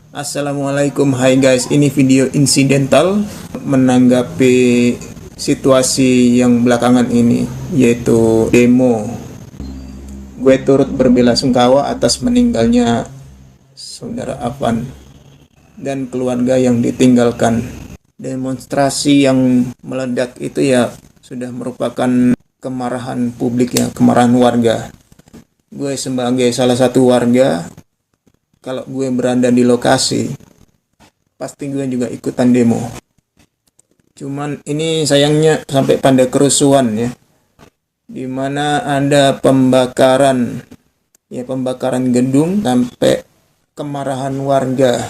Assalamualaikum, hai guys, ini video insidental menanggapi situasi yang belakangan ini, yaitu demo. Gue turut berbelasungkawa atas meninggalnya saudara Afan dan keluarga yang ditinggalkan. Demonstrasi yang meledak itu ya sudah merupakan kemarahan publik ya, kemarahan warga. Gue sebagai salah satu warga, kalau gue berada di lokasi, pasti gue juga ikutan demo. Cuman ini sayangnya sampai pada kerusuhan ya, dimana ada pembakaran gedung sampai kemarahan warga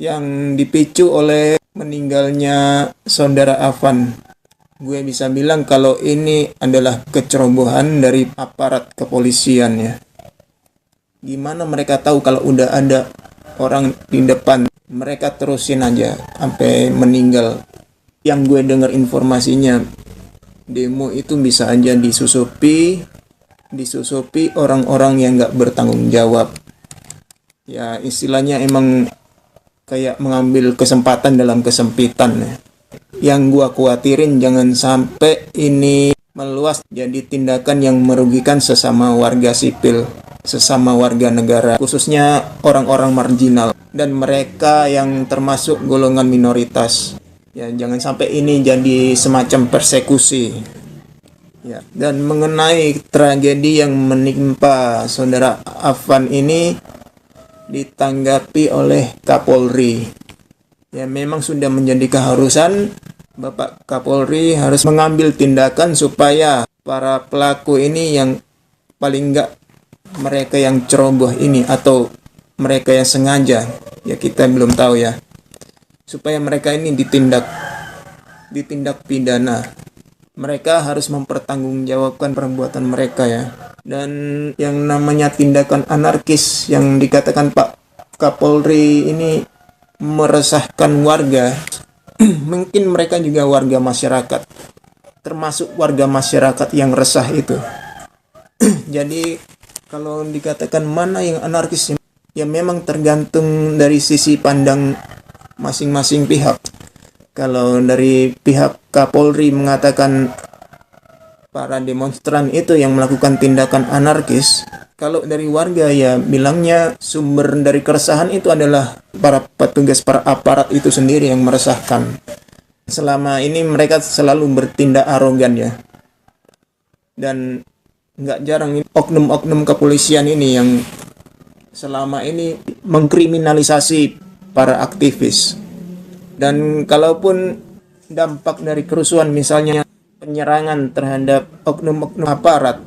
yang dipicu oleh meninggalnya saudara Afan. Gue bisa bilang kalau ini adalah kecerobohan dari aparat kepolisian ya. Gimana mereka tahu kalau udah ada orang di depan, mereka terusin aja sampai meninggal. Yang gue dengar informasinya, demo itu bisa aja disusupi orang-orang yang nggak bertanggung jawab. Ya istilahnya emang kayak mengambil kesempatan dalam kesempitan ya. Yang gue khawatirin jangan sampai ini meluas jadi tindakan yang merugikan sesama warga sipil, sesama warga negara, khususnya orang-orang marginal dan mereka yang termasuk golongan minoritas. Ya, jangan sampai ini jadi semacam persekusi. Ya, dan mengenai tragedi yang menimpa saudara Afan ini ditanggapi oleh Kapolri. Ya, memang sudah menjadi keharusan Bapak Kapolri harus mengambil tindakan supaya para pelaku ini yang paling enggak mereka yang ceroboh ini atau mereka yang sengaja, ya kita belum tahu ya, supaya mereka ini ditindak pidana. Mereka harus mempertanggungjawabkan perbuatan mereka ya. Dan yang namanya tindakan anarkis yang dikatakan Pak Kapolri ini meresahkan warga. Mungkin mereka juga warga masyarakat, termasuk warga masyarakat yang resah itu. Jadi kalau dikatakan mana yang anarkis, ya memang tergantung dari sisi pandang masing-masing pihak. Kalau dari pihak Kapolri mengatakan para demonstran itu yang melakukan tindakan anarkis, kalau dari warga ya bilangnya sumber dari keresahan itu adalah para petugas, para aparat itu sendiri yang meresahkan. Selama ini mereka selalu bertindak arogan ya. Dan nggak jarang oknum-oknum kepolisian ini yang selama ini mengkriminalisasi para aktivis. Dan kalaupun dampak dari kerusuhan misalnya penyerangan terhadap oknum-oknum aparat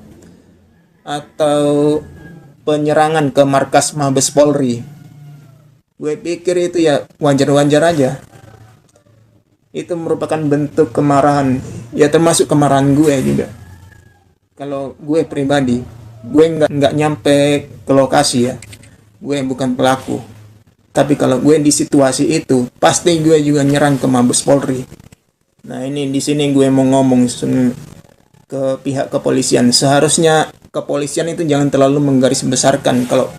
atau penyerangan ke markas Mabes Polri, gue pikir itu ya wajar-wajar aja. Itu merupakan bentuk kemarahan, ya termasuk kemarahan gue juga. Kalau gue pribadi, gue nggak nyampe ke lokasi ya, gue bukan pelaku. Tapi kalau gue di situasi itu, pasti gue juga nyerang ke Mabes Polri. Nah ini di sini gue mau ngomong ke pihak kepolisian. Seharusnya kepolisian itu jangan terlalu menggarisbesarkan kalau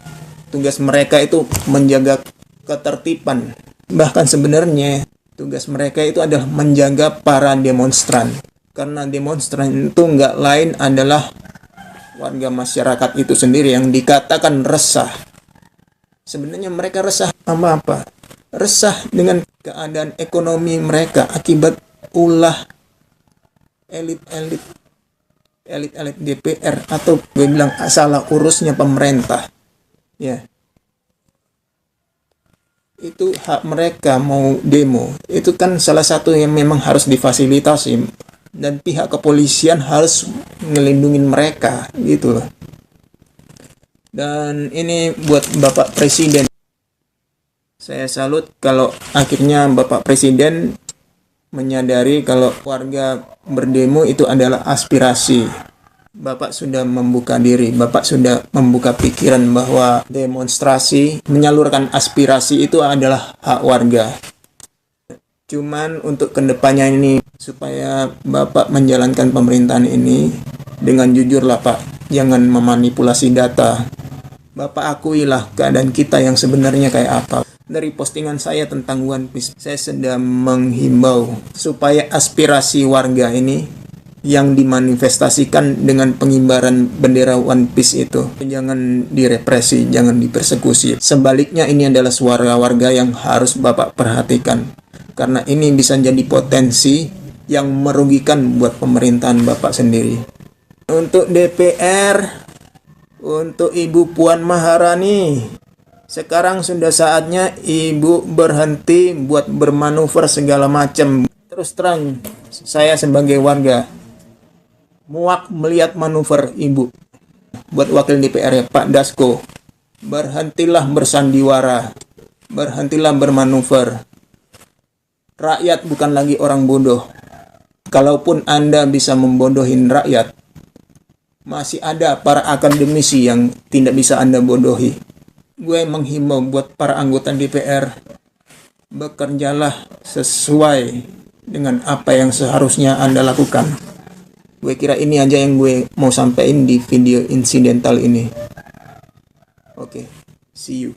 tugas mereka itu menjaga ketertiban. Bahkan sebenarnya tugas mereka itu adalah menjaga para demonstran. Karena demonstran itu nggak lain adalah warga masyarakat itu sendiri yang dikatakan resah. Sebenarnya mereka resah sama apa? Resah dengan keadaan ekonomi mereka akibat ulah elit-elit DPR atau gue bilang salah urusnya pemerintah. Ya. Itu hak mereka mau demo. Itu kan salah satu yang memang harus difasilitasi dan pihak kepolisian harus ngelindungin mereka gitu loh. Dan ini buat Bapak Presiden. Saya salut kalau akhirnya Bapak Presiden menyadari kalau warga berdemo itu adalah aspirasi. Bapak sudah membuka diri, Bapak sudah membuka pikiran bahwa demonstrasi, menyalurkan aspirasi itu adalah hak warga. Cuman untuk kedepannya ini, supaya Bapak menjalankan pemerintahan ini dengan jujur lah Pak, jangan memanipulasi data. Bapak akuilah keadaan kita yang sebenarnya kayak apa. dari postingan saya tentang One Piece. Saya sedang menghimbau supaya aspirasi warga ini yang dimanifestasikan dengan pengibaran bendera One Piece itu jangan direpresi, jangan dipersekusi. Sebaliknya, ini adalah suara warga yang harus Bapak perhatikan, karena ini bisa jadi potensi yang merugikan buat pemerintahan Bapak sendiri. Untuk DPR, untuk Ibu Puan Maharani, sekarang sudah saatnya Ibu berhenti buat bermanuver segala macam. Terus terang, saya sebagai warga muak melihat manuver Ibu. Buat wakil DPR ya, Pak Dasko, berhentilah bersandiwara, berhentilah bermanuver. Rakyat bukan lagi orang bodoh. Kalaupun Anda bisa membodohin rakyat, masih ada para akademisi yang tidak bisa Anda bodohi. Gue menghimbau buat para anggota DPR, bekerjalah sesuai dengan apa yang seharusnya Anda lakukan. Gue kira ini aja yang gue mau sampaikan di video insidental ini. Oke, see you.